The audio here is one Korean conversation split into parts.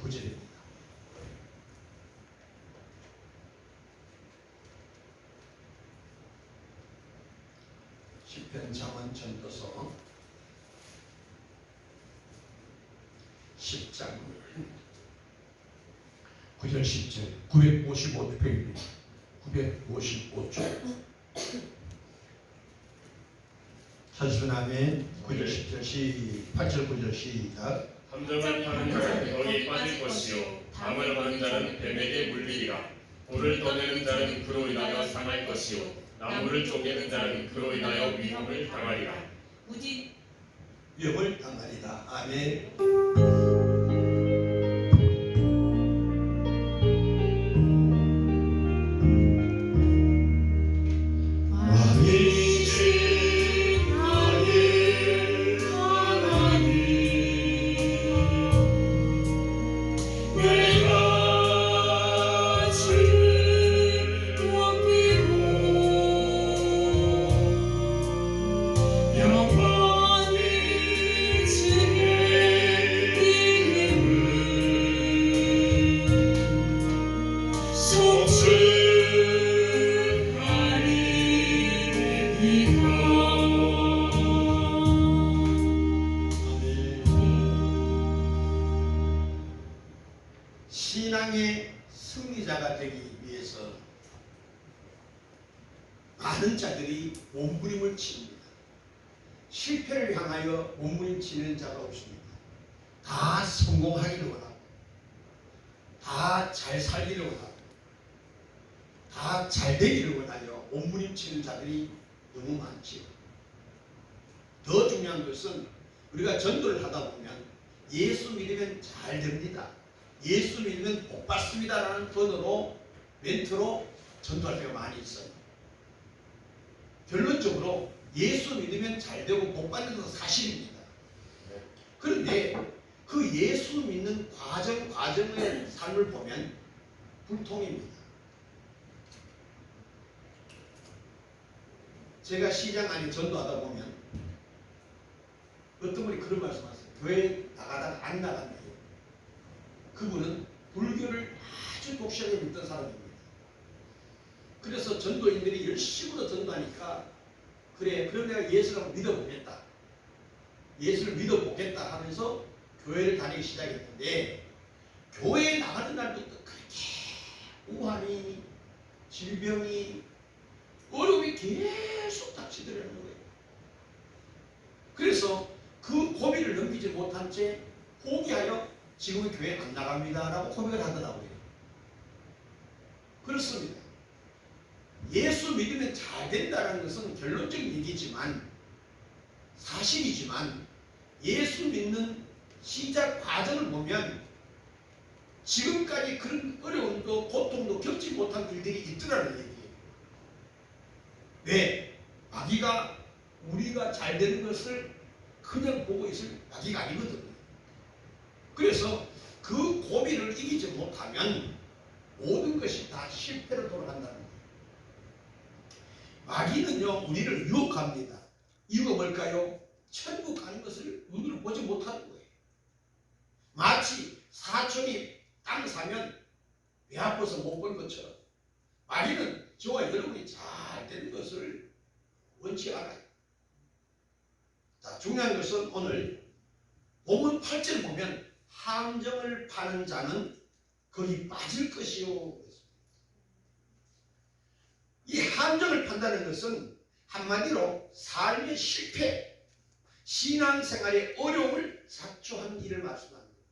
9절입니다. 시편, 잠언, 전도서 10장 9절 10절 955페이지 955쪽 찾으시면 아멘. 9절 10절 8절 9절 시작. 함정을 파는 자는 거기에 빠질 것이요 담을 하는 자는 뱀에게 물리리라. 돌을 떠내는 자는 그로 인하여 상할 것이요 나무를 쪼개는 자는 그로 인하여 위험을 당하리라. 위험을 당하리라. 아멘. 신앙의 승리자가 되기 위해서 많은 자들이 몸부림을 칩니다. 실패를 향하여 몸부림치는 자가 없습니다. 다 성공하기를 원하고, 다 잘 살기를 원하고, 다 잘 되기를 원하여 몸부림치는 자들이 너무 많지요. 더 중요한 것은 우리가 전도를 하다 보면 예수 믿으면 잘 됩니다, 예수 믿으면 복 받습니다 라는 번호로 멘트로 전도할 때가 많이 있어요. 결론적으로 예수 믿으면 잘 되고 복 받는 것은 사실입니다. 그런데 그 예수 믿는 과정의 삶을 보면 불통입니다. 제가 시장 안에 전도하다 보면 어떤 분이 그런 말씀하세요. 교회 나가다가 안 나간대요. 그분은 불교를 아주 독실하게 믿던 사람입니다. 그래서 전도인들이 열심으로 전도하니까 그래, 그럼 내가 예수를 믿어보겠다, 예수를 믿어보겠다 하면서 교회를 다니기 시작했는데, 교회에 나가는 날부터 그렇게 우환이, 질병이, 어려움이 계속 닥치더라는 거예요. 그래서 그 고비를 넘기지 못한 채 포기하여 지금은 교회 안 나갑니다 라고 고백을 하더라고요. 그렇습니다. 예수 믿으면 잘 된다는 것은 결론적인 얘기지만, 사실이지만, 예수 믿는 시작 과정을 보면 지금까지 그런 어려움도 고통도 겪지 못한 일들이 있더라는 얘기예요. 왜? 마귀가 우리가 잘 되는 것을 그냥 보고 있을 마귀가 아니거든요. 그래서 그 고비를 이기지 못하면 모든 것이 다 실패로 돌아간다는 거예요. 마귀는요, 우리를 유혹합니다. 이유가 뭘까요? 천국 가는 것을 눈으로 보지 못하는 거예요. 마치 사촌이 땅 사면 배 아파서 못 본 것처럼 마귀는 저와 여러분이 잘 되는 것을 원치 않아요. 자, 중요한 것은 오늘 본문 8절 보면 함정을 파는 자는 거기 빠질 것이요. 이 함정을 판다는 것은 한마디로 삶의 실패, 신앙생활의 어려움을 자초한 일을 말씀합니다.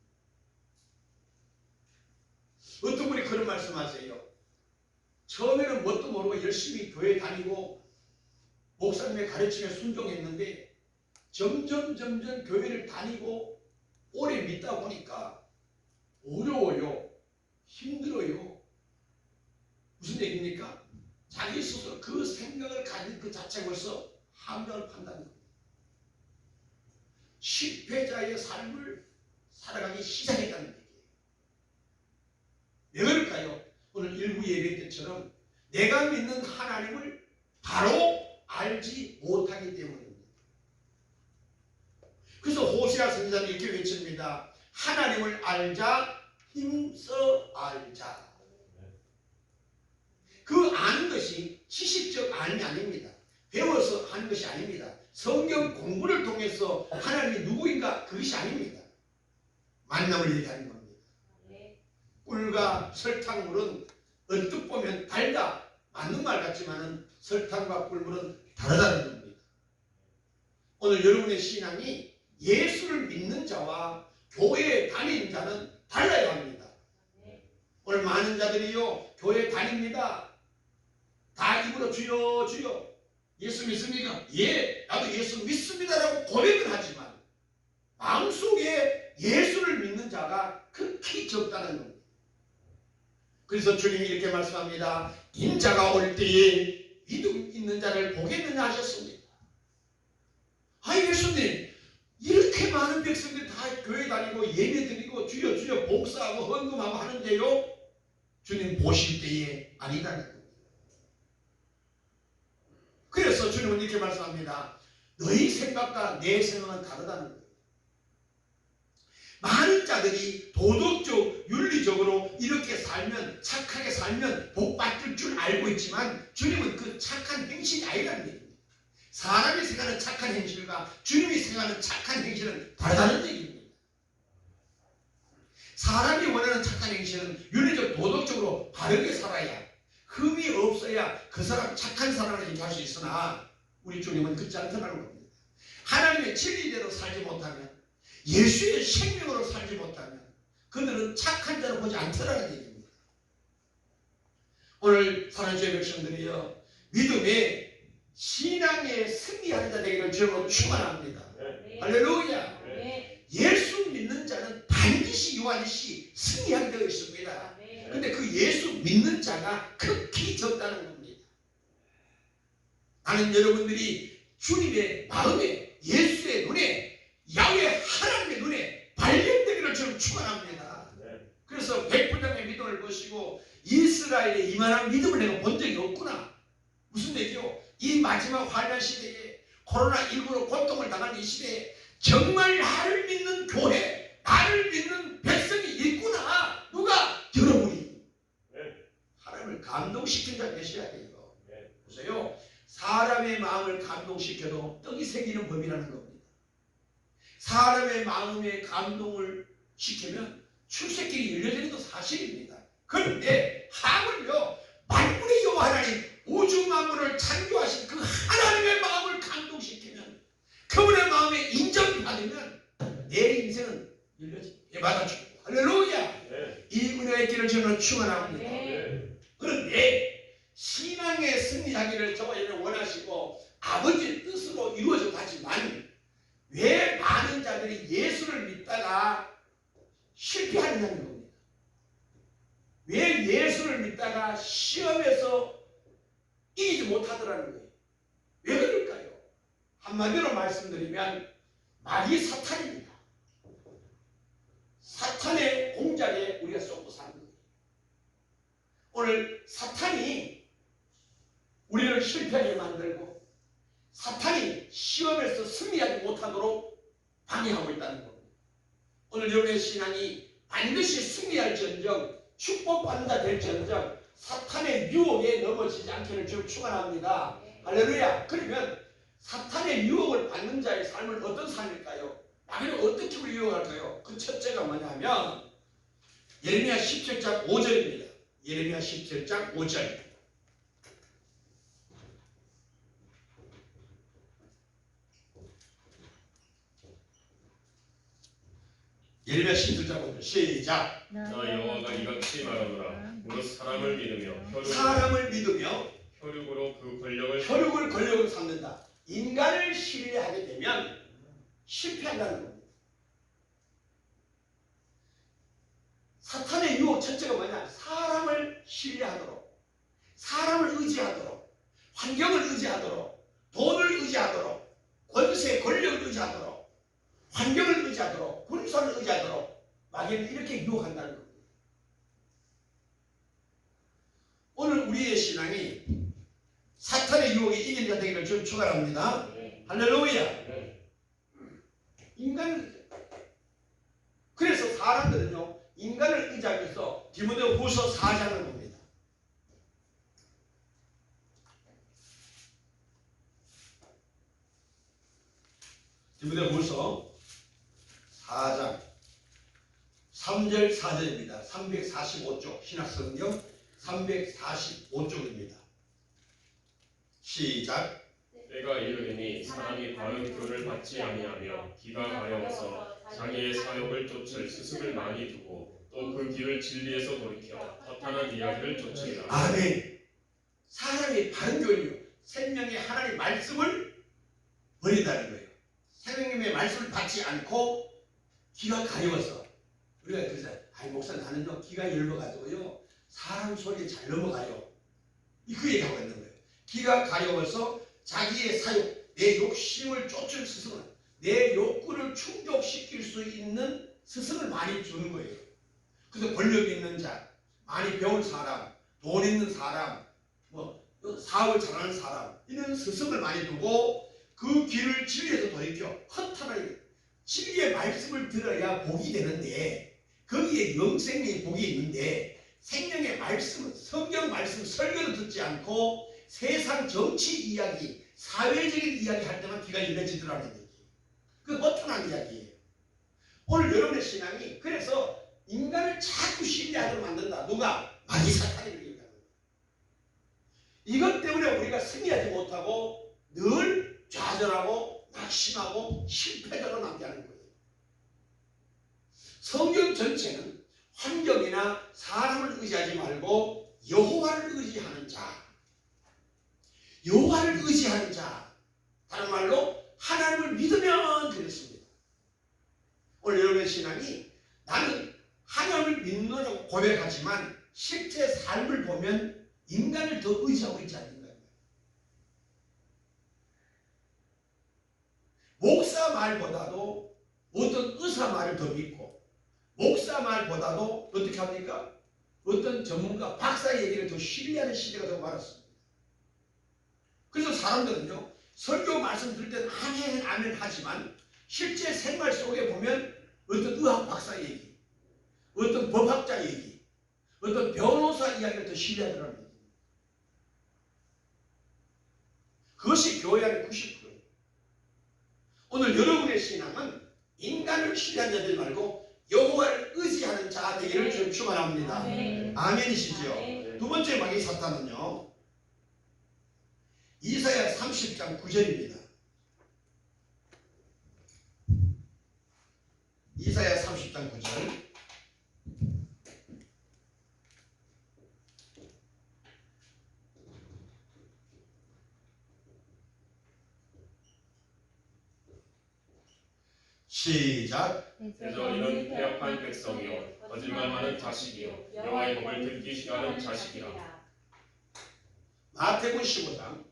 어떤 분이 그런 말씀하세요. 처음에는 뭣도 모르고 열심히 교회 다니고 목사님의 가르침에 순종했는데 점점 교회를 다니고 오래 믿다 보니까 어려워요, 힘들어요. 무슨 얘기입니까? 자기 스스로 그 생각을 가진 그 자체가 벌써 함정을 판다는 겁니다. 실패자의 삶을 살아가기 시작했다는 얘기예요. 왜 그럴까요? 오늘 일부 예배 때처럼 내가 믿는 하나님을 바로 알지 못하기 때문입니다. 그래서 호세아 선지자는 이렇게 외칩니다. 하나님을 알자 힘써 알자. 그 아는 것이 지식적 알이 아닙니다. 배워서 하는 것이 아닙니다. 성경 공부를 통해서 하나님이 누구인가 그것이 아닙니다. 만남을 얘기하는 겁니다. 꿀과 설탕물은 언뜻 보면 달다. 맞는 말 같지만은 설탕과 꿀물은 다르다는 겁니다. 오늘 여러분의 신앙이 예수를 믿는 자와 교회에 다니는 자는 달라야 합니다. 오늘 많은 자들이요 교회에 다닙니다. 다 입으로 주여 주여 예수 믿습니까? 예, 나도 예수 믿습니다라고 고백은 하지만 마음속에 예수를 믿는 자가 극히 적다는 겁니다. 그래서 주님이 이렇게 말씀합니다. 인자가 올 때에 믿음 있는 자를 보겠느냐 하셨습니다. 아, 예수님, 이렇게 많은 백성들이 다 교회 다니고 예배 드리고 주여 주여 복사하고 헌금하고 하는데요, 주님 보실 때에 아니다는 겁니다. 그래서 주님은 이렇게 말씀합니다. 너희 생각과 내 생각은 다르다는 거예요. 많은 자들이 도덕적, 윤리적으로 이렇게 살면, 착하게 살면 복 받을 줄 알고 있지만 주님은 그 착한 행실이 아니라는 얘기입니다. 사람이 생각하는 착한 행실과 주님이 생각하는 착한 행실은 다르다는 얘기입니다. 사람이 원하는 착한 행실은 윤리적, 도덕적으로 바르게 살아야, 흠이 없어야 그 사람 착한 사람을 얘기할 수 있으나 우리 주님은 그렇지 않다는 겁니다. 하나님의 진리대로 살지 못하면, 예수의 생명으로 살지 못하면 그들은 착한 자로 보지 않더라는 얘기입니다. 오늘 사랑주의 백성들이여, 믿음의 신앙에 승리하는 자 되기를 주님으로 축원합니다. 할렐루야. 예수 믿는 자는 반드시 요한시 승리하게 되어 있습니다. 그런데 그 예수 믿는 자가 극히 적다는 겁니다. 나는 여러분들이 주님의 마음에, 예수의 눈에, 야훼 하나님의 눈에 발견되기를 저는 축원합니다. 그래서 백부장의 믿음을 보시고 이스라엘의 이만한 믿음을 내가 본 적이 없구나. 무슨 얘기요? 이 마지막 환난 시대에, 코로나19로 고통을 당한 이 시대에 정말 나를 믿는 교회, 나를 믿는 백성이 있구나. 누가? 여러분이. 하나님을 감동시킨 자 계셔야 돼요. 보세요. 사람의 마음을 감동시켜도 떡이 새기는 법이라는 겁니다. 사람의 마음에 감동을 시키면 출세길이 열려지는 것도 사실입니다. 그런데 하물며 만물의 여호와 하나님, 우주 만물을 창조하신 그 하나님의 마음을 감동시키면, 그분의 마음에 인정받으면 내 인생은 열려집니다. 받아줍니다. 할렐루야. 이 은혜의 길을 저는 축원합니다. 그런데 신앙의 승리하기를 저와 원하시고 아버지의 뜻으로 이루어져 가지만 왜 많은 자들이 예수를 믿다가 실패하느냐는 겁니다. 왜 예수를 믿다가 시험에서 이기지 못하더라는 거예요. 왜 그럴까요? 한마디로 말씀드리면 말이 사탄입니다. 사탄의 공작에 우리가 쏟고 사는 거예요. 오늘 사탄이 우리를 실패하게 만들고 사탄이 시험에서 승리하지 못하도록 방해하고 있다는 겁니다. 오늘 여러분의 신앙이 반드시 승리할지언정, 축복받는다 될지언정 사탄의 유혹에 넘어지지 않기를 주님 축원합니다. 할렐루야. 그러면 사탄의 유혹을 받는 자의 삶은 어떤 삶일까요? 나를 어떻게 우리 유혹할까요? 그 첫째가 뭐냐면 예레미야 17장 5절입니다. 예레미야 17장 5절. 예레미야 17장 5절 시작. 나 여호와가 이같이 말하노라. 무릇 사람을 믿으며 혈육으로 그 권력을 삼는다. 인간을 신뢰하게 되면 실패한다는 겁니다. 사탄의 유혹 첫째가 뭐냐? 사람을 신뢰하도록, 사람을 의지하도록, 환경을 의지하도록, 돈을 의지하도록, 권세, 권력을 의지하도록, 환경을 의지하도록, 군사를 의지하도록 마귀는 이렇게 유혹한다는 겁니다. 오늘 우리의 신앙이 사탄의 유혹에 이기는 자 되기를 좀 축원합니다. 할렐루야. 인간을, 그래서 사람들은요 인간을 장에서 디모데후서 4장을 봅니다. 디모데후서 4장 3절 4절입니다. 345쪽 신약성경 345쪽입니다. 시작. 때가 이르리니 사람이 바른 교를 받지 아니하며 기가 가려워서 자기의 사욕을 쫓을 스승을 많이 두고 또 그 길을 진리에서 돌이켜 허탄한 이야기를 쫓으리라. 아멘. 사람이 바른 교리요 생명의 하나님 말씀을 버린다는 거예요. 생명의 말씀을 받지 않고 귀가 가려워서 우리가 그래서 아이 목사 나는요 귀가 열려가지고요 사람 소리에 잘 넘어가요. 그 얘기하고 있는 거예요. 귀가 가려워서 자기의 사욕, 내 욕심을 쫓을 스승을, 내 욕구를 충족시킬 수 있는 스승을 많이 주는 거예요. 그래서 권력 있는 자, 많이 배운 사람, 돈 있는 사람, 뭐 사업을 잘하는 사람 이런 스승을 많이 두고 그 길을 진리에서 돌이켜 허탄하게 진리의 말씀을 들어야 복이 되는데 거기에 영생의 복이 있는데 생명의 말씀은 성경 말씀 설교를 듣지 않고 세상 정치 이야기, 사회적인 이야기 할 때만 귀가 열려지더라는 얘기. 그 허탄한 이야기예요. 오늘 여러분의 신앙이 그래서 인간을 자꾸 신뢰하도록 만든다. 누가? 마귀사탄이 그렇게 한다는 거예요. 이것 때문에 우리가 승리하지 못하고 늘 좌절하고 낙심하고 실패자로 남게 하는 거예요. 성경 전체는 환경이나 사람을 의지하지 말고 여호와를 의지하는 자, 여호와를 의지하는 자, 다른 말로 하나님을 믿으면 되겠습니다. 오늘 여러분의 신앙이 나는 하나님을 믿는다고 고백하지만 실제 삶을 보면 인간을 더 의지하고 있지 않는가. 목사 말보다도 어떤 의사 말을 더 믿고 목사 말보다도 어떻게 합니까? 어떤 전문가 박사 얘기를 더 신뢰하는 시대가 더 많았습니다. 그래서 사람들은요 설교 말씀 들을 때는 아멘 아멘 하지만 실제 생활 속에 보면 어떤 의학 박사 얘기, 어떤 법학자 얘기, 어떤 변호사 이야기를 더 신뢰하더라는 얘기입니다. 그것이 교회 안의 90%예요. 오늘 여러분의 신앙은 인간을 신뢰하는 자들 말고 여호와를 의지하는 자 되기를 좀 축원합니다. 아멘이시죠? 두 번째 마귀 사탄은요 이사야 30장 9절입니다. 이사야 30장 9절. 시작. 그래서 이는 폐역한 백성이요 거짓말하는 자식이요 여호와의 법을 듣기 싫어하는 자식이라. 마태복음 15장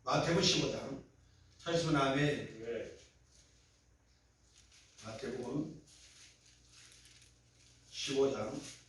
마태복음 15장 찾으시면 아멘. 네. 마태복음 15장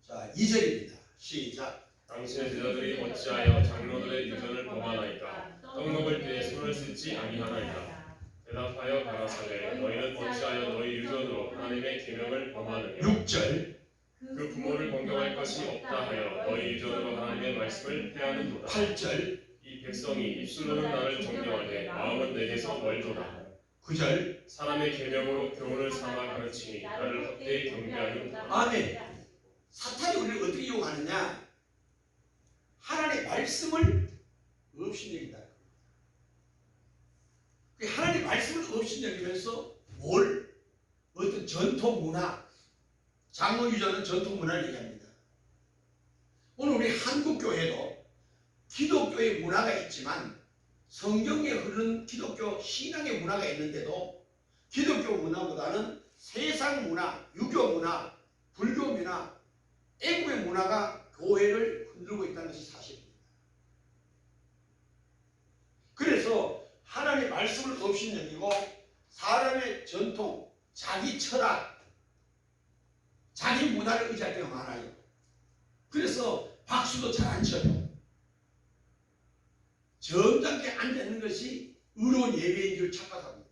자 2절입니다. 시작. 당신의 제자들이 어찌하여 장로들의 유전을 범하나이까 떡 먹을 때에 손을 씻지 아니하나이까. 대답하여 가라사대 너희는 어찌하여 너희 유전으로 하나님의 계명을 범하느냐. 6절 그 부모를 공경할 것이 없다 하여 너희 유전으로 하나님의 말씀을 폐하는도다. 8절 이 백성이 입술로는 나를 존경하되 마음은 내게서 멀도다. 9절 사람의 계명으로 교훈을 삼아 가르치니 나를 헛되이 경배하는도다. 아멘. 사탄이 우리를 어떻게 이용하느냐? 하나님의 말씀을 업신여긴다. 하나님의 말씀을 업신여기면서 뭘? 어떤 전통 문화, 장로 유전은 전통 문화를 얘기합니다. 오늘 우리 한국 교회도 기독교의 문화가 있지만 성경에 흐르는 기독교 신앙의 문화가 있는데도 기독교 문화보다는 세상 문화, 유교 문화, 불교 문화, 애국의 문화가 교회를 흔들고 있다는 것이 사실입니다. 그래서 하나님의 말씀을 업신여기고 사람의 전통, 자기 철학, 자기 문화를 의지할 때가 많아요. 그래서 박수도 잘 안 쳐요. 것이 의로운 예배인 줄 착각합니다.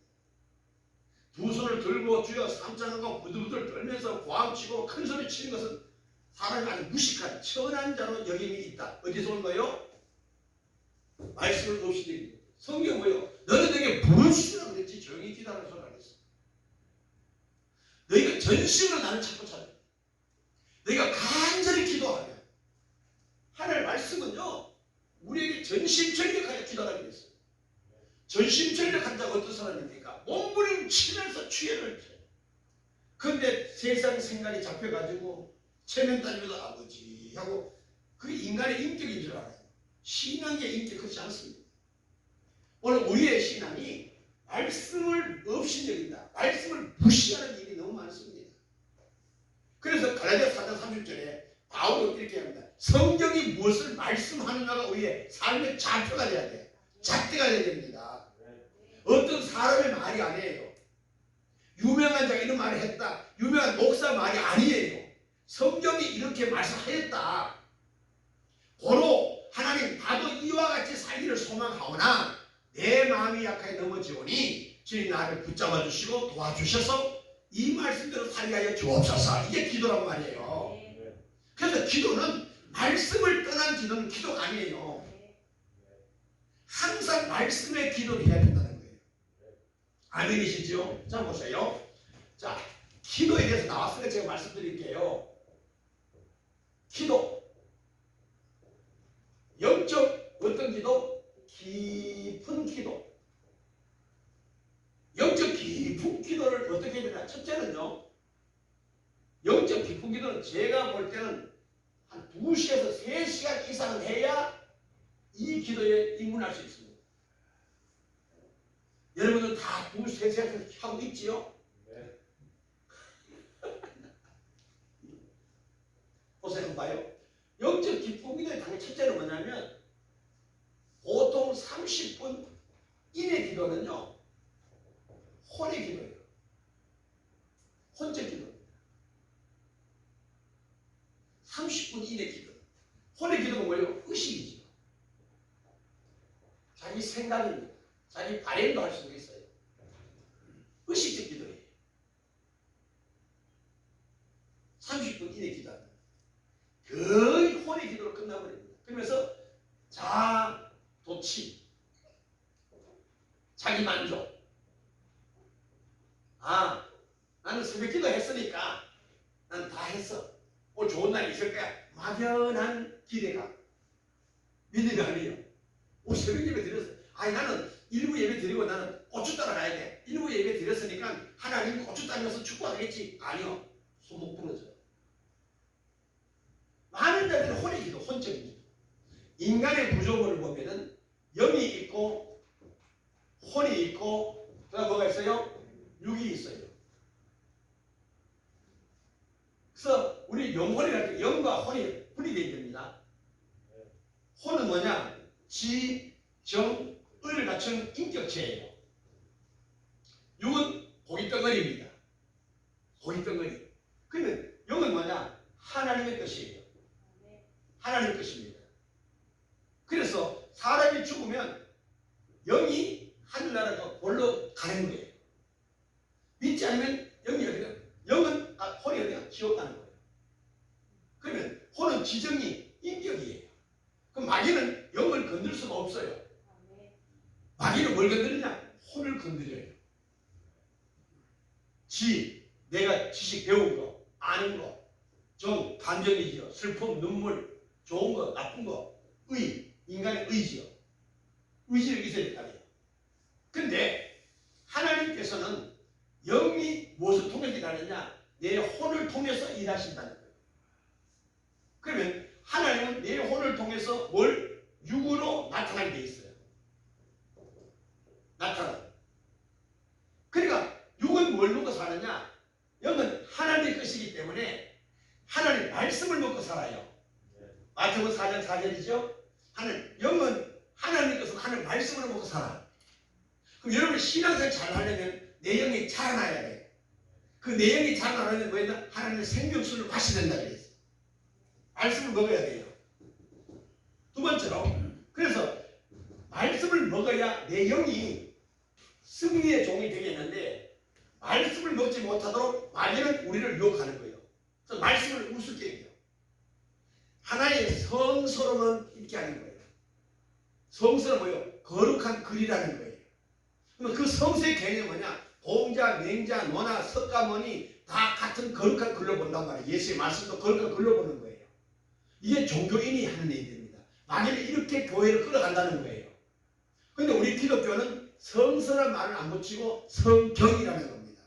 두 손을 들고 주여 삼창하고 부들부들 떨면서 고함치고 큰소리 치는 것은 사람이 아주 무식한 천한 자로 여김이 있다. 어디서 온 거예요? 말씀을 없이 드립니다. 성경 뭐예요? 너는 내게 부르시라 그랬지 조용히 기다리는 소리 안 했어. 너희가 전심으로 나를 찾고 찾아. 너희가 간절히 기도하면 하나님 말씀은요 우리에게 전심전력하여 기도하라고 그랬어요. 전심전력한 자가 어떤 사람입니까? 몸부림치면서 취해를 펴. 그런데 세상 생각이 잡혀가지고 체면 따지면서 아버지 하고 그게 인간의 인격인 줄 알아요. 신앙의 인격 그렇지 않습니다. 오늘 우리의 신앙이 말씀을 없이 여긴다. 말씀을 무시하는 일이 너무 많습니다. 그래서 갈라디아 4장 30절에 바울은 이렇게 합니다. 성경이 무엇을 말씀하느냐가 우리의 삶의 좌표가 돼야 돼요. 잣대가 돼야 됩니다. 어떤 사람의 말이 아니에요. 유명한 자가 이런 말을 했다. 유명한 목사 말이 아니에요. 성경이 이렇게 말씀하였다. 고로 하나님 나도 이와 같이 살기를 소망하오나 내 마음이 약하게 넘어지오니 주님 나를 붙잡아 주시고 도와주셔서 이 말씀대로 살게 하여 주옵소서. 이게 기도란 말이에요. 그래서 기도는 말씀을 떠난 기도는 기도가 아니에요. 항상 말씀의 기도를 해야 된다는 거예요. 아멘이시죠? 자 보세요. 자 기도에 대해서 나왔으니까 제가 말씀드릴게요. 기도 영적 어떤 기도? 깊은 기도. 영적 깊은 기도를 어떻게 해야 되나? 첫째는요. 영적 깊은 기도는 제가 볼 때는 한 2시에서 3시간 이상은 해야 이 기도에 입문할 수 있습니다. 여러분들 다 2시, 3시간 하고 있지요? 네. 보세요. 한번 봐요. 영적 깊은 기도의 당의 첫째는 뭐냐면 보통 30분 이내 기도는요. 혼의 기도예요. 혼적 기도. 30분 이내 기도. 혼의 기도가 뭐예요? 의식이죠. 자기 생각입니다. 자기 발현도 할 수도 있어요. 의식적 기도예요. 30분 이내 기도합니다. 거의 혼의 기도로 끝나버립니다. 그러면서 자도취, 자기 만족. 아, 나는 새벽 기도 했으니까 나는 다 했어. 오늘 좋은 날이 있을 거야. 막연한 기대감. 믿음이 아니에요. 오늘 새벽 예배 드렸어. 아니 나는 일부 예배 드리고 나는 고추 따라가야 돼. 일부 예배 드렸으니까 하나님 고추 따면서 축복하겠지. 아니요. 손목 부러져. 많은 자들은 혼의 기도, 혼적인 기도. 인간의 구조물을 보면은 영이 있고 혼이 있고 그다음 뭐가 있어요? 육이 있어요. 그래서 우리 영혼이랄 때 영과 혼이 분리되어 됩니다. 혼은 뭐냐? 지, 정, 을 갖춘 인격체예요. 육은 고깃덩어리입니다. 고깃덩어리. 그러면 영은 뭐냐? 하나님의 것이에요. 하나님의 것입니다. 그래서 사람이 죽으면 영이 하늘나라가 볼로 가는 거예요. 믿지 않으면 영이 어디가? 영은 혼이 어디가? 지옥 가는 거예요. 그러면 혼은 지정이 인격이에요. 그럼 마귀는 영을 건들 수가 없어요. 마귀는 뭘 건드리냐? 혼을 건드려요. 내가 지식 배운 거, 아는 거, 정, 감정이지요. 슬픔, 눈물, 좋은 거, 나쁜 거, 인간의 의지요. 의지를 있어야 된다고요. 근데 하나님께서는 영이 무엇을 통해서 일하느냐? 내 혼을 통해서 일하신다는 거예요. 그러면 하나님은 내 혼을 통해서 뭘? 육으로 나타나게 돼 있어요. 나타나. 그러니까 육은 뭘 먹고 사느냐? 영은 하나님의 것이기 때문에 하나님 말씀을 먹고 살아요. 마태복음 4장 4절이죠. 영은 하나님의 것은 하나님 말씀을 먹고 살아. 그럼 여러분 신앙생활 잘 하려면 내 영이 자라나야 돼. 그 내 영이 자라나려면 뭐였나? 하나님의 생명수를 마셔야 된다 그랬어요. 말씀을 먹어야 돼요. 두 번째로 그래서 말씀을 먹어야 내 영이 승리의 종이 되겠는데 말씀을 먹지 못하도록 마귀는 우리를 유혹하는 거예요. 그래서 말씀을 우습게 얘기해요. 하나의 성서로만 있게 하는 거예요. 성서는 뭐예요? 거룩한 글이라는 거예요. 그러면 그 성서의 개념이 뭐냐? 공자, 맹자, 노나, 석가모니 다 같은 거룩한 글로 본단 말이에요. 예수의 말씀도 거룩한 글로 보는 거예요. 이게 종교인이 하는 일입니다. 마귀는 이렇게 교회를 끌어간다는 거예요. 그런데 우리 기독교는 성서란 말을 안 붙이고 성경이라는 겁니다.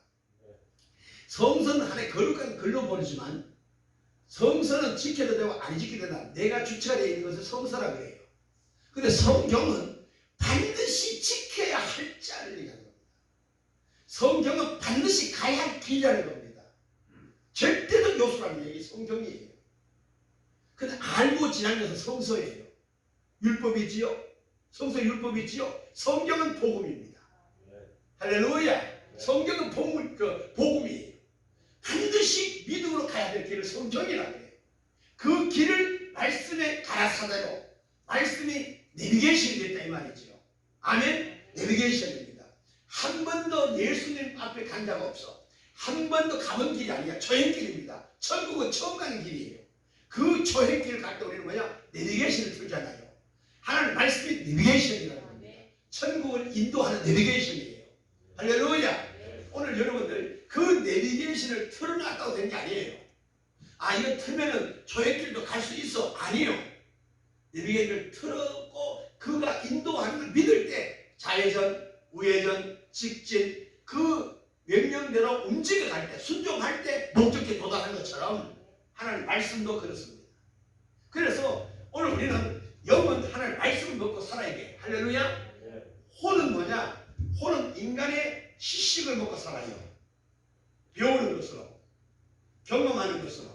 성서는 하나의 거룩한 글로 보지만 성서는 지켜도 되고 안 지켜도 된다. 내가 주체가 되어 있는 것을 성서라 그래요. 그런데 성경은 반드시 지켜야 할 자를 얘기하는 겁니다. 성경은 반드시 가야 할 길이라는 겁니다. 절대적 요소라는 얘기 성경이에요. 근데 알고 지나면서 성서예요. 율법이지요. 성서 율법이지요. 성경은 복음입니다. 할렐루야. 성경은 복음이에요. 반드시 믿음으로 가야 될 길을 성경이라고 해요. 그 길을 말씀의 가라사대로 말씀이 내비게이션이 됐다 이 말이죠. 아멘. 내비게이션입니다. 한 번도 예수님 앞에 간 적 없어. 한 번도 가본 길이 아니야. 초행길입니다. 천국은 처음 가는 길이에요. 그 초행길을 갈 때 우리는 뭐냐? 내비게이션을 풀잖아요. 하나님 말씀이 내비게이션이라는 겁니다. 천국을 인도하는 내비게이션이에요. 할렐루야. 오늘 여러분들 그 내비게이션을 틀어놨다고 된 게 아니에요. 아 이거 틀면은 초행길도 갈 수 있어. 아니요. 내비게이션을 틀었고 그가 인도하는 걸 믿을 때 좌회전, 우회전, 직진 그 명령대로 움직여갈 때 순종할 때 목적지에 도달하는 것처럼 하나님 말씀도 그렇습니다. 그래서 오늘 우리는 영은 하나님 말씀을 먹고 살아야 돼. 할렐루야. 혼은 뭐냐? 혼은 인간의 지식을 먹고 살아요. 배우는 것으로 경험하는 것으로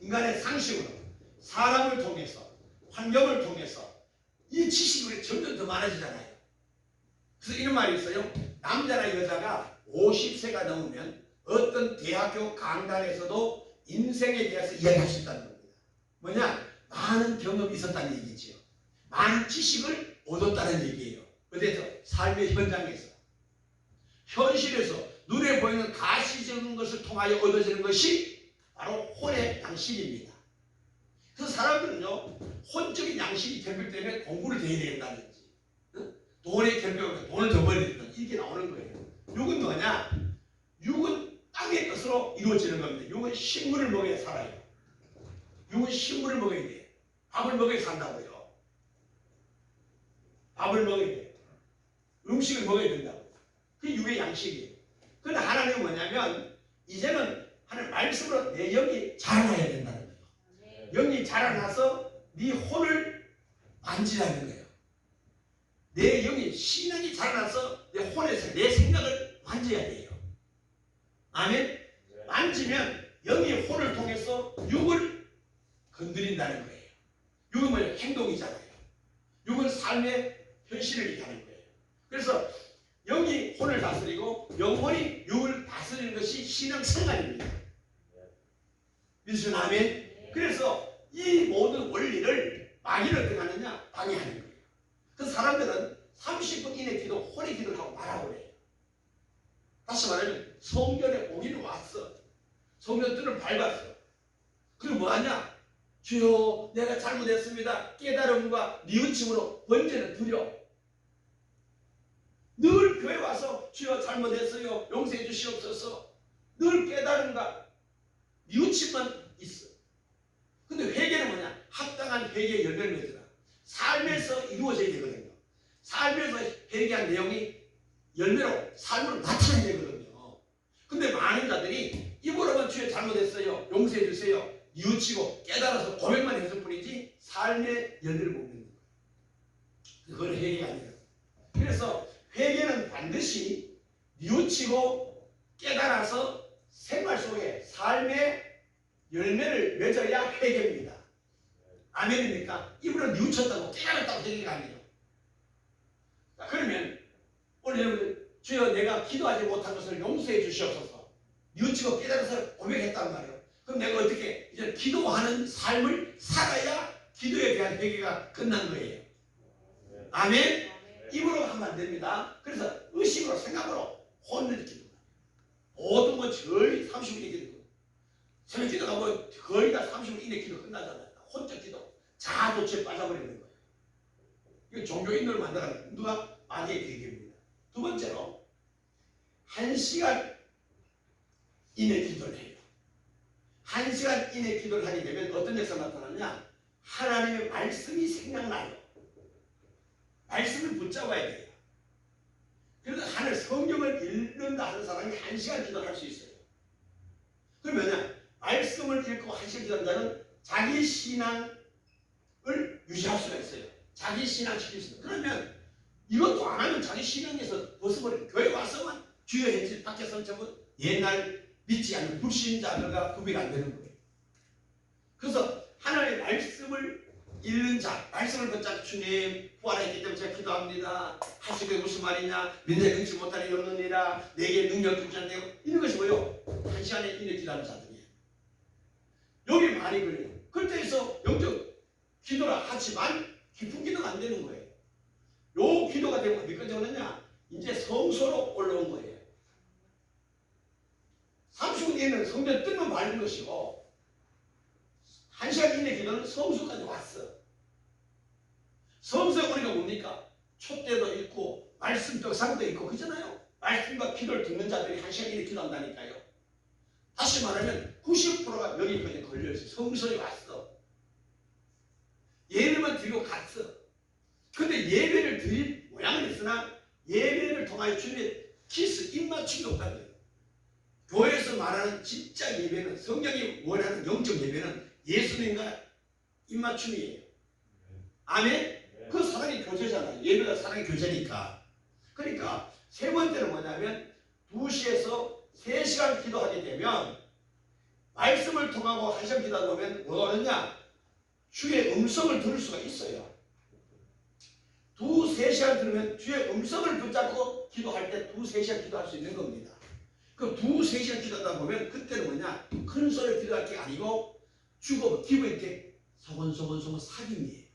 인간의 상식으로 사람을 통해서 환경을 통해서 이 지식이 점점 더 많아지잖아요. 그래서 이런 말이 있어요. 남자나 여자가 50세가 넘으면 어떤 대학교 강단에서도 인생에 대해서 이야기할 수 있다는 겁니다. 뭐냐? 많은 경험이 있었다는 얘기지요. 많은 지식을 얻었다는 얘기예요. 어디에서? 삶의 현장에서. 현실에서 눈에 보이는 가시적인 것을 통하여 얻어지는 것이 바로 혼의 양식입니다. 그래서 사람들은요, 혼적인 양식이 결핍되면 공부를 더 해야 된다든지, 돈의 결핍되면 돈을 더 벌어야 된다든지, 이렇게 나오는 거예요. 육은 뭐냐? 육은 땅의 것으로 이루어지는 겁니다. 육은 식물을 먹어야 살아요. 육은 식물을 먹어야 돼요. 밥을 먹어야 산다고요. 밥을 먹어야 돼요. 음식을 먹어야 된다고요. 그게 육의 양식이에요. 그런데 하나님은 뭐냐면 이제는 하나님 말씀으로 내 영이 자라나야 된다는 거예요. 영이 자라나서 네 혼을 만지라는 거예요. 내 영이 신앙이 자라나서 내 혼에서 내 생각을 만져야 돼요. 아멘. 만지면 영이 혼을 통해서 육을 건드린다는 거예요. 육은 뭐예요? 행동이잖아요. 육은 삶의 현실을 얘기하는 거예요. 그래서 영이 혼을 다스리고 영혼이 육을 다스리는 것이 신앙생활입니다. 믿으시면 아멘. 그래서 이 모든 원리를 마귀는 어떻게 하느냐? 방해하는 거예요. 그 사람들은 30분 이내 기도, 혼의 기도를 하고 말하고 그래요. 다시 말하면 성전에 오기는 왔어. 성전 뜰을 밟았어. 그리고 뭐하냐? 주여 내가 잘못했습니다. 깨달음과 뉘우침으로 번제는 드려. 늘 교회 와서 주여 잘못했어요. 용서해 주시옵소서. 늘 깨달음과 뉘우침만 있어. 근데 회개는 뭐냐? 합당한 회개의 열매를 맺으라. 삶에서 이루어져야 되거든요. 삶에서 회개한 내용이 열매로 삶으로 나타나야 되거든요. 근데 많은 자들이 입으로만 주여 잘못했어요. 용서해 주세요. 뉘우치고 깨달아서 고백만 했을 뿐이지 삶의 열매를 못 맺는 거예요. 그건 회개가 아니에요. 그래서 회개는 반드시 뉘우치고 깨달아서 생활 속에 삶의 열매를 맺어야 회개입니다. 아멘입니까? 입으로 뉘우쳤다고 깨달았다고 회개가 아니에요. 자, 그러면 오늘 여러분들 주여 내가 기도하지 못한 것을 용서해 주시옵소서. 뉘우치고 깨달아서 고백했단 말이에요. 그럼 내가 어떻게 이제 기도하는 삶을 살아야 기도에 대한 회개가 끝난 거예요. 아멘? 입으로 하면 안 됩니다. 그래서 의식으로 생각으로 혼을 기도. 보통 뭐 저희 30분 이내 기도. 새벽 기도가 뭐 거의 다 30분 이내 기도 끝나잖아요. 혼적 기도. 자도체 빠져버리는 거예요. 이거 종교인들을 만들어가는 누가? 마귀의 계획입니다. 두 번째로 1시간 이내 기도를 해요. 1시간 이내 기도를 하게 되면 어떤 역사가 나타나냐? 하나님의 말씀이 생각나요. 말씀을 붙잡아야 돼요. 그래서 하늘 성경을 읽는다 하는 사람이 1시간 기도를 할 수 있어요. 그럼 뭐냐? 말씀을 읽고 1시간 기도하는 자는 자기 신앙을 유지할 수가 있어요. 자기 신앙 지킬 수 있어요. 그러면 이것도 안 하면 자기 신앙에서 벗어버리고 교회 와서만 주여 했지 밖에서는 전부 옛날 믿지 않는 불신자들과 구비가 안 되는 거예요. 그래서 하나님의 말씀을 읽는 자, 말씀을 붙잡고 주님 부활했기 때문에 제가 기도합니다. 하시게 무슨 말이냐? 민대 끊지 못하니 없느니라. 내게 능력 주셨네요. 이런 것이 뭐예요? 1시간에 이내 기도하는 자들이에요. 여기 많이 걸려요. 그때에서 영적 기도를 하지만 깊은 기도가 안 되는 거예요. 요 기도가 되면 어디까지 오느냐? 이제 성소로 올라온 거예요. 30분 이내는 성전 뜨면 맑은 것이고 1시간 이내 기도는 성소까지 왔어. 성소에 오니까 뭡니까? 촛대도 있고 말씀 떡상도 있고 그잖아요. 말씀과 기도를 듣는 자들이 1시간 이내 기도한다니까요. 다시 말하면 90%가 여기까지 걸려있어. 성소에 왔어. 예배만 드리고 갔어. 근데 예배를 드릴 모양은 있으나 예배를 통하여 주님의 키스, 입맞춤이 없다는 거예요. 교회에서 말하는 진짜 예배는, 성경이 원하는 영적 예배는 예수님과 입맞춤이에요. 아멘? 그 사랑의 교제잖아요. 예배가 사랑의 교제니까. 그러니까 세 번째는 뭐냐면 2시에서 3시간 기도하게 되면 말씀을 통하고 1시간 기도하다 보면 뭐가 오느냐? 주의 음성을 들을 수가 있어요. 2-3시간 들으면 주의 음성을 붙잡고 기도할 때 2-3시간 기도할 수 있는 겁니다. 그 2-3시간 기도하다 보면 그때는 뭐냐? 큰 소리를 기도할 게 아니고 주고 기분이 소곤소곤소곤 사귐이에요.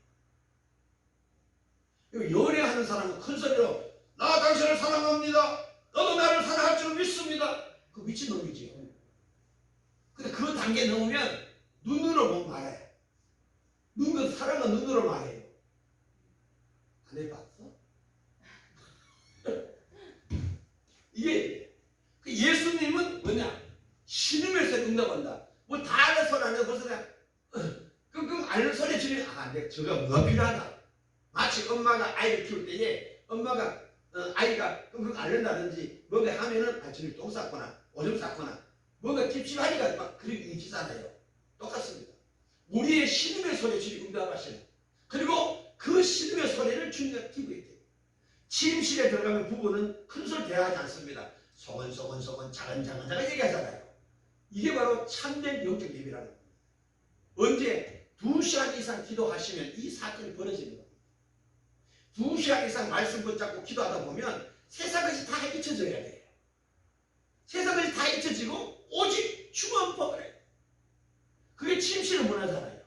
연애하는 사람은 큰 소리로 나 당신을 사랑합니다. 너도 나를 사랑할 줄 믿습니다. 그 미친놈이지요. 근데 그 단계에 넘으면 눈으로 보면 말해요. 사랑은 눈으로 말해요. 안 해봤어? 이게 예수님은 뭐냐? 신음에서 응답한다. 뭐 다 아는 소리 안 해도 벌써 그냥 끙끙 앓는 소리 주니 안 돼. 저가 뭐가 필요하다. 마치 엄마가 아이를 키울 때에 엄마가 아이가 끙끙 앓는다든지 뭔가 하면은 주님 똥 쌌거나 오줌 쌌거나 뭔가 찝찝하니까 막 그렇게 일치잖아요. 똑같습니다. 우리의 신음의 소리에 주님 응답하시는. 그리고 그 신음의 소리를 주님과 기부해야 돼요. 침실에 들어가면 부부는 큰 소리 대화하지 않습니다. 소곤소곤소곤 자근자근 얘기하잖아요. 이게 바로 참된 영적 예배라는 겁니다. 언제 2시간 이상 기도하시면 이 사건이 벌어집니다. 2시간 이상 말씀 붙잡고 기도하다 보면 세상 것이 다 잊혀져야 돼요. 세상 것이 다 잊혀지고 오직 주만 보래. 그게 침실을 원하잖아요.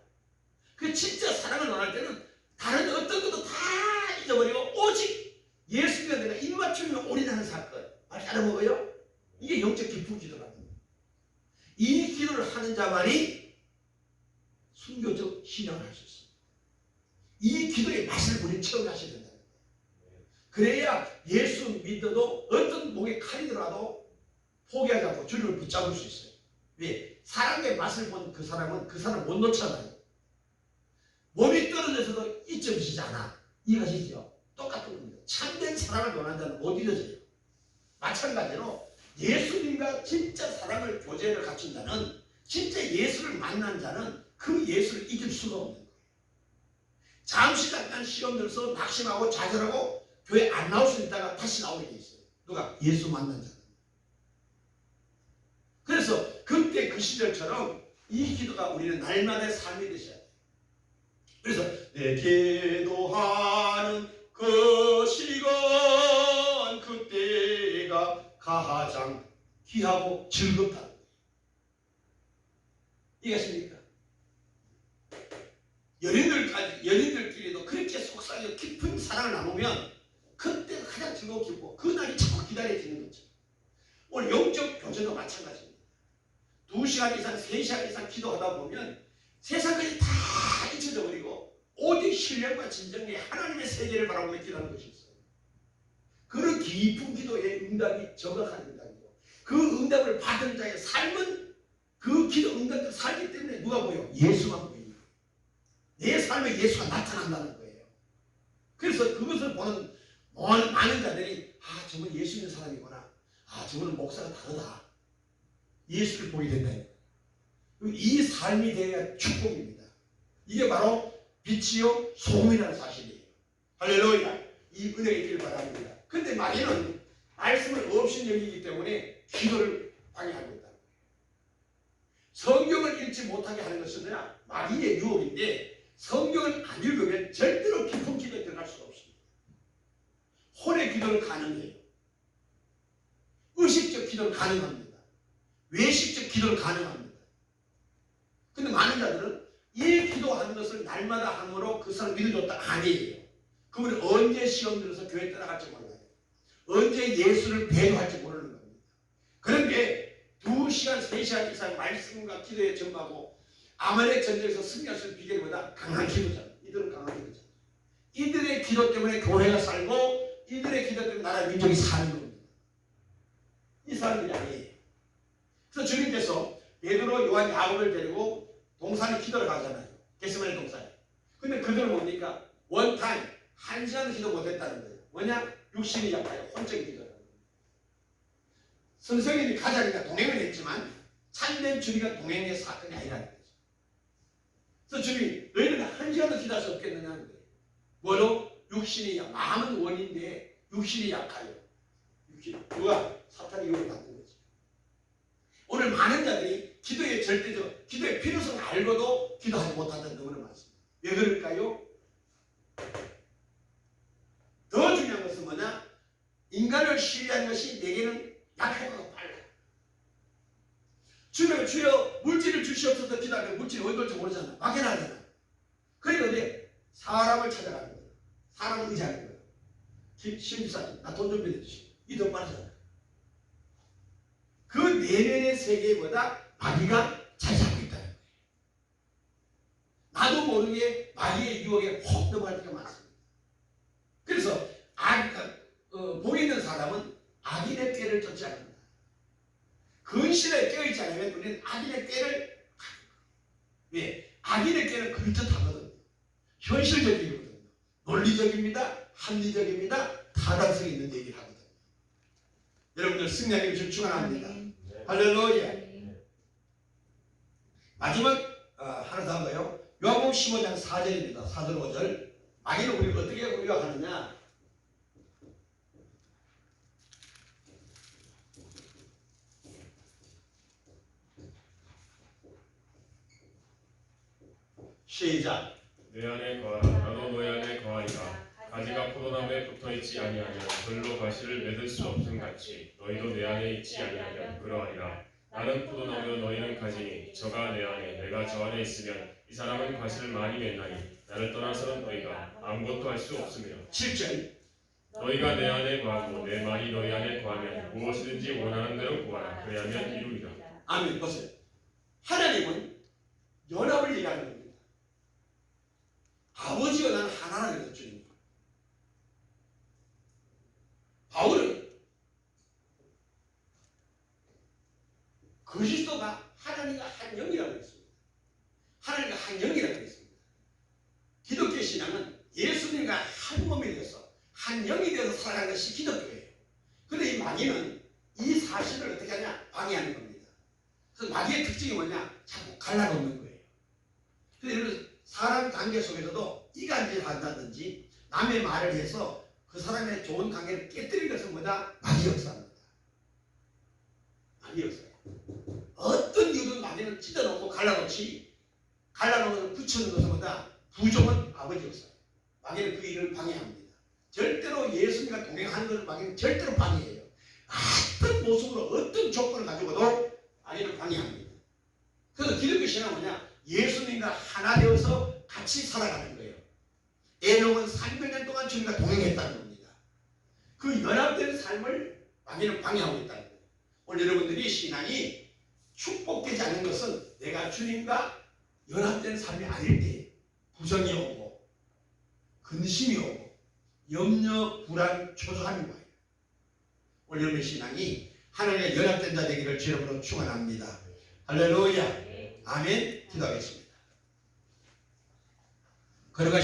그 진짜 사랑을 원할 때는 다른 어떤 것도 다 잊어버리고 오직 예수님과 내가 입맞춤이면 올인하는 사건. 말 알아먹어요? 이게 영적 기쁜 기도라는 거예요. 이 기도를 하는 자만이 순교적 신앙을 할 수 있습니다. 이 기도의 맛을 우리는 체험하셔야 된다는 거예요. 그래야 예수 믿어도 어떤 목에 칼이 들어도 포기하지 않고 주님을 붙잡을 수 있어요. 왜? 사랑의 맛을 본 그 사람은 그 사람 못 놓잖아요. 몸이 떨어져서도 잊혀지지 않아. 이해가시죠? 똑같은 겁니다. 참된 사랑을 원하는 자는 못 잊어져요. 마찬가지로 예수님과 진짜 사랑을 교제를 갖춘 자는 진짜 예수를 만난 자는 그 예수를 잊을 수가 없는 거예요. 잠시 잠깐 시험 들어서 낙심하고 좌절하고 교회 안 나올 수 있다가 다시 나오게 돼 있어요. 누가? 예수 만난 자는. 그래서 그때 그 시절처럼 이 기도가 우리는 날마다의 삶이 되셔야 돼요. 그래서 내 기도하는 그 시간 그때가 가장 귀하고 즐겁다는 거예요. 이해하십니까? 연인들끼리도 그렇게 속삭여 깊은 사랑을 나누 보면 그때가 가장 즐겁고 기쁘고 그 날이 자꾸 기다려지는 거죠. 오늘 영적 교제도 마찬가지입니다. 2시간 이상 3시간 이상 기도하다 보면 세상까지 다 잊혀져 버리고 오직 신령과 진정의 하나님의 세계를 바라보며 기도하는 것이 있어요. 그런 깊은 기도의 응답이 정확한 응답이고 그 응답을 받은 자의 삶은 그 기도 응답을 살기 때문에 누가 보여? 예수만 보입니다. 내 삶에 예수가 나타난다는 거예요. 그래서 그것을 보는 많은 자들이 저건 예수 있는 사람이구나. 저거는 목사가 다르다. 예수를 보게 된다. 이 삶이 되어야 축복입니다. 이게 바로 빛이요 소금이라는 사실이에요. 할렐루야. 이 은혜가 있기를 바랍니다. 근데 마귀는 말씀을 없인 여기기 때문에 기도를 방해하고 있다는 거예요. 성경을 읽지 못하게 하는 것은 뭐냐? 마귀의 유혹인데 성경을 안 읽으면 절대로 깊은 기도에 들어갈 수가 없습니다. 혼의 기도는 가능해요. 의식적 기도는 가능합니다. 외식적 기도는 가능합니다. 근데 많은 자들은 이 기도하는 것을 날마다 함으로 그 사람 믿어줬다 아니에요. 그분이 언제 시험 들어서 교회 떠나갈지 몰라요. 언제 예수를 배교할지 모르는 겁니다. 그런데 2시간, 3시간 이상 말씀과 기도에 전하고 아말렉 전쟁에서 승리할 수 있는 비결보다 강한 기도잖아요. 이들은 강한 기도잖아요. 이들의 기도 때문에 교회가 살고 이들의 기도 때문에 나라 민족이 사는 겁니다. 이 사람들이 아니에요. 그래서 주님께서 베드로, 요한, 야곱을 데리고 동산에 기도를 가잖아요. 겟세마네 동산에. 근데 그들은 뭡니까? 원타임 1시간을 기도 못했다는 거예요. 뭐냐? 육신이 약하여 혼적인 기도라는 거예요. 선생님이 가자니까 동행을 했지만 참된 주님과 동행의 사건이 아니라는 거죠. 그래서 주님이 너희는 1시간도 기도할 수 없겠느냐는 거예요. 뭐로? 육신이 마음은 원인데 육신이 약하여. 누가? 사탄이 이걸 받는 거죠. 오늘 많은 자들이 기도의 절대적, 기도의 필요성을 알고도 기도하지 못한다는 너무나 많습니다. 왜 그럴까요? 더 중요한 것은 뭐냐? 인간을 신뢰하는 것이 내게는 약효가 빨라. 주여 물질을 주시옵소서 기도하면 물질이 어디 갈지 모르잖아. 막연하잖아. 그러니까 사람을 찾아가는 거야. 사람을 의지하는 거야. 신비사님 나 돈 좀 빌려주시오. 이 더 빠르잖아. 그 내면의 세계보다 마귀가 잘 잡고 있다는 거예요. 나도 모르게 마귀의 유혹에 혹 넘어갈 때가 많습니다. 그래서 복이 있는 사람은 악인의 꾀를 쫓지 않는다. 근실에 깨어있지 않으면 우리는 악인의 꾀를 왜? 악인의 꾀는 그릇하거든요. 현실적이거든요. 논리적입니다. 합리적입니다. 타당성이 있는 얘기를 하거든요. 여러분들 승리하기를 좀 축원합니다. 할렐루야. 마지막 하나 더 한거요. 요한복음 15장 4절입니다. 4절 5절. 마귀는 우리를 어떻게 유혹하느냐? 시작. 내 안에 거하라. 나도 너희 안에 거하리라. 가지가 포도나무에 붙어있지 아니하면 별로 과실을 맺을 수 없음 같이 너희도 내 안에 있지 아니하면 그러하리라. 나는 포도나무요 너희는 가지니 저가 내 안에 내가 저 안에 있으면 이 사람은 과실을 많이 맺나니 나를 떠나서는 너희가 아무것도 할 수 없으며 7절. 너희가 내 안에 거하고 내 말이 너희 안에 거하면 무엇이든지 원하는 대로 구하라. 그래야면 이루리라. 아멘. 보세요. 하나님은 연합을 얘기하는 겁니다. 아버지와 나는 하나라 그랬죠. 주님. 바울은 그리스도가 하나님과 한 영이라고 했습니다. 하나님과 한 영이라고 했습니다. 기독교 신앙은 예수님과 한 몸이 되어서 한 영이 되어서 살아가는 것이 기독교예요. 그런데 이 마귀는 이 사실을 어떻게 하냐? 방해하는 겁니다. 그래서 마귀의 특징이 뭐냐? 자꾸 갈라놓는 거예요. 그래서 사람 관계 속에서도 이간질 한다든지 남의 말을 해서 그 사람의 좋은 관계를 깨뜨리는 것은 뭐다? 마귀 역사입니다. 마귀 역사예요. 어떤 이유든 마귀는 찢어놓고 갈라놓지, 갈라놓고 붙여놓는 것은 뭐다? 부종은 아버지 역사예요. 마귀는 그 일을 방해합니다. 절대로 예수님과 동행하는 것을 마귀는 절대로 방해해요. 어떤 모습으로 어떤 조건을 가지고도 마귀는 방해합니다. 그래서 기독교 신앙은 뭐냐? 예수님과 하나 되어서 같이 살아가는 거예요. 에녹은 300년 동안 주님과 동행했다는 겁니다. 그 연합된 삶을 마귀는 방해하고 있다는 거예요. 오늘 여러분들이 신앙이 축복되지 않는 것은 내가 주님과 연합된 삶이 아닐 때 부정이 오고 근심이 오고 염려, 불안, 초조함이 와요. 오늘 여러분의 신앙이 하나님과 연합된 자 되기를 주 이름으로 축원합니다. 할렐루야. 아멘. 기도하겠습니다. 걸어가시